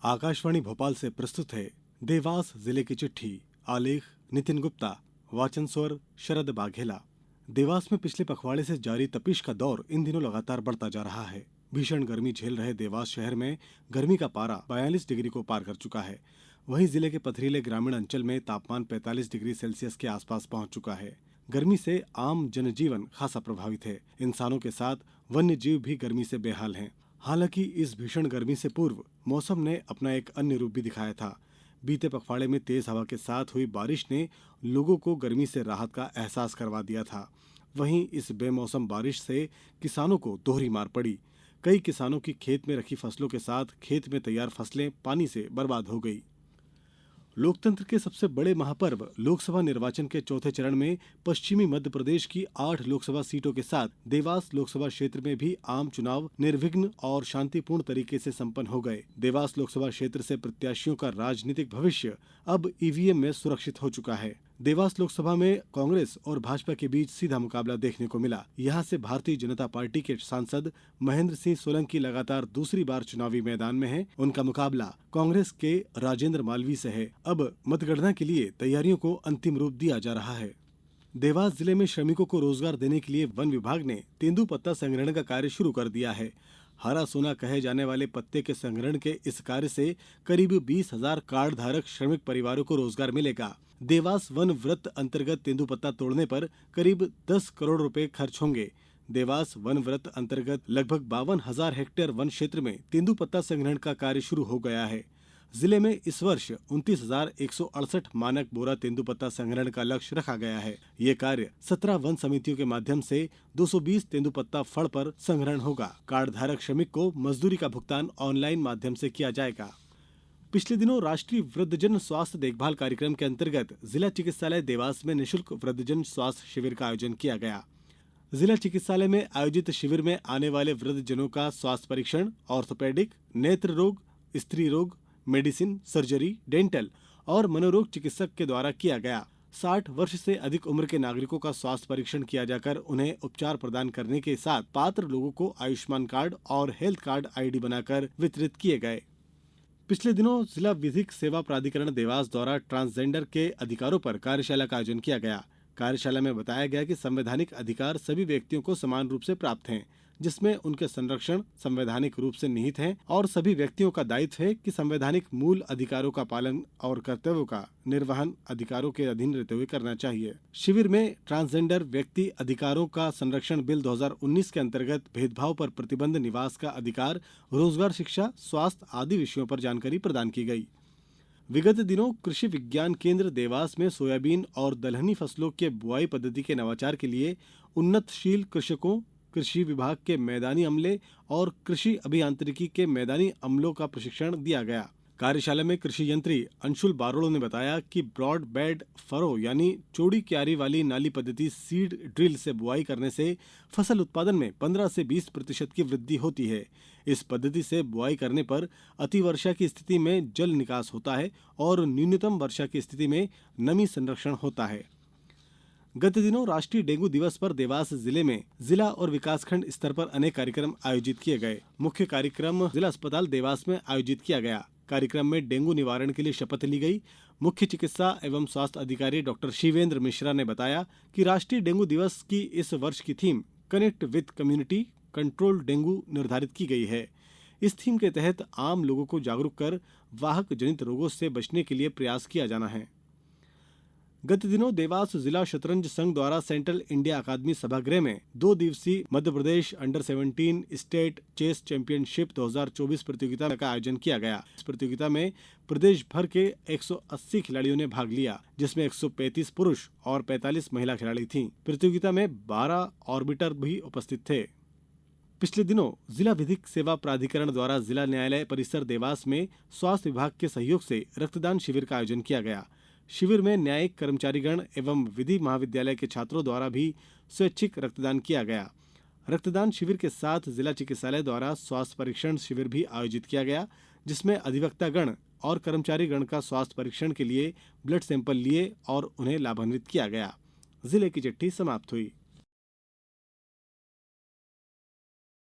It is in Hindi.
आकाशवाणी भोपाल से प्रस्तुत है देवास जिले की चिट्ठी। आलेख नितिन गुप्ता, वाचन स्वर शरद बाघेला। देवास में पिछले पखवाड़े से जारी तपिश का दौर इन दिनों लगातार बढ़ता जा रहा है। भीषण गर्मी झेल रहे देवास शहर में गर्मी का पारा 42 डिग्री को पार कर चुका है। वहीं जिले के पथरीले ग्रामीण अंचल में तापमान 45 डिग्री सेल्सियस के आसपास पहुंच चुका है। गर्मी से आम जनजीवन खासा प्रभावित है। इंसानों के साथ वन्य जीव भी गर्मी से बेहाल हैं। हालांकि इस भीषण गर्मी से पूर्व मौसम ने अपना एक अन्य रूप भी दिखाया था। बीते पखवाड़े में तेज हवा के साथ हुई बारिश ने लोगों को गर्मी से राहत का एहसास करवा दिया था। वहीं इस बेमौसम बारिश से किसानों को दोहरी मार पड़ी। कई किसानों की खेत में रखी फसलों के साथ खेत में तैयार फसलें पानी से बर्बाद हो गई। लोकतंत्र के सबसे बड़े महापर्व लोकसभा निर्वाचन के चौथे चरण में पश्चिमी मध्य प्रदेश की 8 लोकसभा सीटों के साथ देवास लोकसभा क्षेत्र में भी आम चुनाव निर्विघ्न और शांतिपूर्ण तरीके से संपन्न हो गए। देवास लोकसभा क्षेत्र से प्रत्याशियों का राजनीतिक भविष्य अब ईवीएम में सुरक्षित हो चुका है। देवास लोकसभा में कांग्रेस और भाजपा के बीच सीधा मुकाबला देखने को मिला। यहां से भारतीय जनता पार्टी के सांसद महेंद्र सिंह सोलंकी लगातार दूसरी बार चुनावी मैदान में हैं। उनका मुकाबला कांग्रेस के राजेंद्र मालवी से है। अब मतगणना के लिए तैयारियों को अंतिम रूप दिया जा रहा है। देवास जिले में श्रमिकों को रोजगार देने के लिए वन विभाग ने तेंदुपत्ता संग्रहण का कार्य शुरू कर दिया है। हरा सोना कहे जाने वाले पत्ते के संग्रहण के इस कार्य से करीब 20,000 कार्ड धारक श्रमिक परिवारों को रोजगार मिलेगा। देवास वन वृत्त अंतर्गत तेंदुपत्ता तोड़ने पर करीब 10 करोड़ रुपए खर्च होंगे। देवास वन वृत्त अंतर्गत लगभग 52,000 हेक्टेयर वन क्षेत्र में तेंदुपत्ता संग्रहण का कार्य शुरू हो गया है। जिले में इस वर्ष 29,168 मानक बोरा तेंदुपत्ता संग्रहण का लक्ष्य रखा गया है। ये कार्य 17 वन समितियों के माध्यम से 220 तेंदुपत्ता फड़ पर संग्रहण होगा। कार्ड धारक श्रमिक को मजदूरी का भुगतान ऑनलाइन माध्यम से किया जाएगा। पिछले दिनों राष्ट्रीय वृद्धजन स्वास्थ्य देखभाल कार्यक्रम के अंतर्गत जिला चिकित्सालय देवास में निःशुल्क वृद्धजन स्वास्थ्य शिविर का आयोजन किया गया। जिला चिकित्सालय में आयोजित शिविर में आने वाले वृद्धजनों का स्वास्थ्य परीक्षण, ऑर्थोपेडिक, नेत्र रोग, स्त्री रोग, मेडिसिन, सर्जरी, डेंटल और मनोरोग चिकित्सक के द्वारा किया गया। 60 वर्ष से अधिक उम्र के नागरिकों का स्वास्थ्य परीक्षण किया जाकर उन्हें उपचार प्रदान करने के साथ पात्र लोगों को आयुष्मान कार्ड और हेल्थ कार्ड आईडी बनाकर वितरित किए गए। पिछले दिनों जिला विधिक सेवा प्राधिकरण देवास द्वारा ट्रांसजेंडर के अधिकारों पर कार्यशाला का आयोजन किया गया। कार्यशाला में बताया गया कि संवैधानिक अधिकार सभी व्यक्तियों को समान रूप से प्राप्त हैं, जिसमें उनके संरक्षण संवैधानिक रूप से निहित है और सभी व्यक्तियों का दायित्व है कि संवैधानिक मूल अधिकारों का पालन और कर्तव्यों का निर्वहन अधिकारों के अधीन रहते हुए करना चाहिए। शिविर में ट्रांसजेंडर व्यक्ति अधिकारों का संरक्षण बिल 2019 के अंतर्गत भेदभाव पर प्रतिबंध, निवास का अधिकार, रोजगार, शिक्षा, स्वास्थ्य आदि विषयों पर जानकारी प्रदान की गई। विगत दिनों कृषि विज्ञान केंद्र देवास में सोयाबीन और दलहनी फसलों के बुआई पद्धति के नवाचार के लिए उन्नतशील कृषकों, कृषि विभाग के मैदानी अमले और कृषि अभियांत्रिकी के मैदानी अमलों का प्रशिक्षण दिया गया। कार्यशाला में कृषि यंत्री अंशुल बारोड़ो ने बताया कि ब्रॉड बेड फरो यानी चौड़ी क्यारी वाली नाली पद्धति सीड ड्रिल से बुआई करने से फसल उत्पादन में 15 से 20% की वृद्धि होती है। इस पद्धति से बुआई करने पर अतिवर्षा की स्थिति में जल निकास होता है और न्यूनतम वर्षा की स्थिति में नमी संरक्षण होता है। गत दिनों राष्ट्रीय डेंगू दिवस पर देवास जिले में जिला और विकासखंड स्तर पर अनेक कार्यक्रम आयोजित किए गए। मुख्य कार्यक्रम जिला अस्पताल देवास में आयोजित किया गया। कार्यक्रम में डेंगू निवारण के लिए शपथ ली गई। मुख्य चिकित्सा एवं स्वास्थ्य अधिकारी डॉक्टर शिवेंद्र मिश्रा ने बताया कि राष्ट्रीय डेंगू दिवस की इस वर्ष की theme connect with community control dengue निर्धारित की गई है। इस थीम के तहत आम लोगों को जागरूक कर वाहक जनित रोगों से बचने के लिए प्रयास किया जाना है। गत दिनों देवास जिला शतरंज संघ द्वारा सेंट्रल इंडिया अकादमी सभागृह में 2 दिवसीय Madhya Pradesh under 17 state chess championship 2024 प्रतियोगिता का आयोजन किया गया। इस प्रतियोगिता में प्रदेश भर के 180 खिलाड़ियों ने भाग लिया, जिसमें 135 पुरुष और 45 महिला खिलाड़ी थीं। प्रतियोगिता में 12 ऑर्बिटर भी उपस्थित थे। पिछले दिनों जिला विधिक सेवा प्राधिकरण द्वारा जिला न्यायालय परिसर देवास में स्वास्थ्य विभाग के सहयोग से रक्तदान शिविर का आयोजन किया गया। शिविर में न्यायिक कर्मचारीगण एवं विधि महाविद्यालय के छात्रों द्वारा भी स्वैच्छिक रक्तदान किया गया। रक्तदान शिविर के साथ जिला चिकित्सालय द्वारा स्वास्थ्य परीक्षण शिविर भी आयोजित किया गया, जिसमें अधिवक्तागण और कर्मचारीगण का स्वास्थ्य परीक्षण के लिए ब्लड सैंपल लिए और उन्हें लाभान्वित किया गया। जिले की चिट्ठी समाप्त हुई।